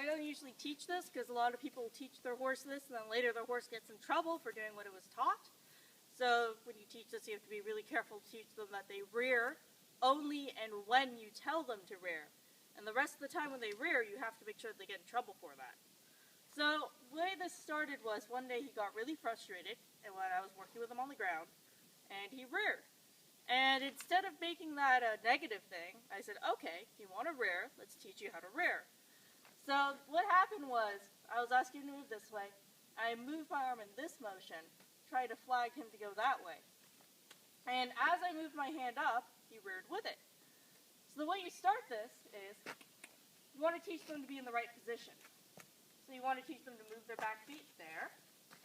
I don't usually teach this because a lot of people teach their horse this and then later their horse gets in trouble for doing what it was taught. So when you teach this, you have to be really careful to teach them that they rear only and when you tell them to rear. And the rest of the time when they rear, you have to make sure that they get in trouble for that. So the way this started was one day he got really frustrated and when I was working with him on the ground, and he reared. And instead of making that a negative thing, I said, okay, you want to rear, let's teach you how to rear. So what happened was, I was asking him to move this way, I moved my arm in this motion, trying to flag him to go that way. And as I moved my hand up, he reared with it. So the way you start this is, you want to teach them to be in the right position. So you want to teach them to move their back feet there,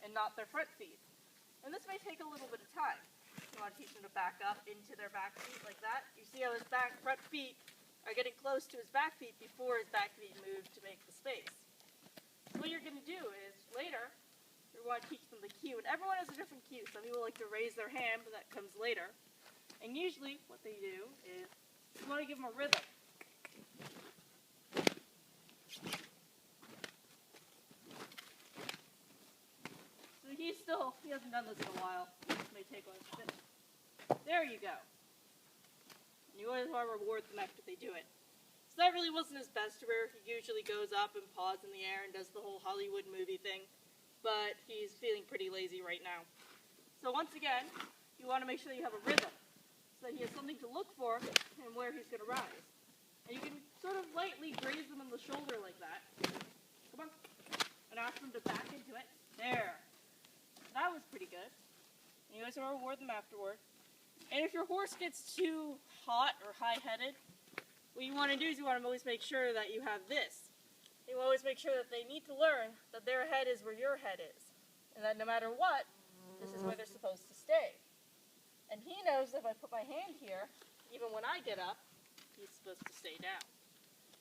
and not their front feet. And this may take a little bit of time. You want to teach them to back up into their back feet like that. You see how his front feet are getting close to his back feet before his back feet move to make the space. So what you're going to do is, later, you want to teach them the cue. And everyone has a different cue. Some people like to raise their hand, but that comes later. And usually, what they do is, you want to give them a rhythm. So he hasn't done this in a while. This may take a bit. There you go. And you always want to reward them after they do it. So that really wasn't his best rear. He usually goes up and paws in the air and does the whole Hollywood movie thing. But he's feeling pretty lazy right now. So once again, you want to make sure that you have a rhythm. So that he has something to look for and where he's going to rise. And you can sort of lightly graze him in the shoulder like that. Come on. And ask him to back into it. There. That was pretty good. And you always want to reward them afterward. And if your horse gets too hot or high-headed, what you want to do is you want to always make sure that you have this. You always make sure that they need to learn that their head is where your head is. And that no matter what, this is where they're supposed to stay. And he knows that if I put my hand here, even when I get up, he's supposed to stay down.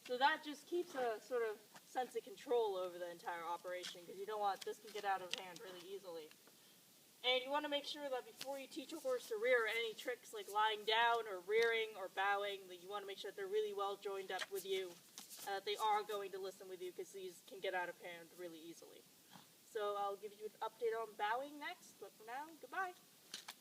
So that just keeps a sort of sense of control over the entire operation because you don't want this to get out of hand really easily. And you want to make sure that before you teach a horse to rear any tricks like lying down or rearing or bowing, that you want to make sure that they're really well joined up with you, that they are going to listen with you because these can get out of hand really easily. So I'll give you an update on bowing next, but for now, goodbye.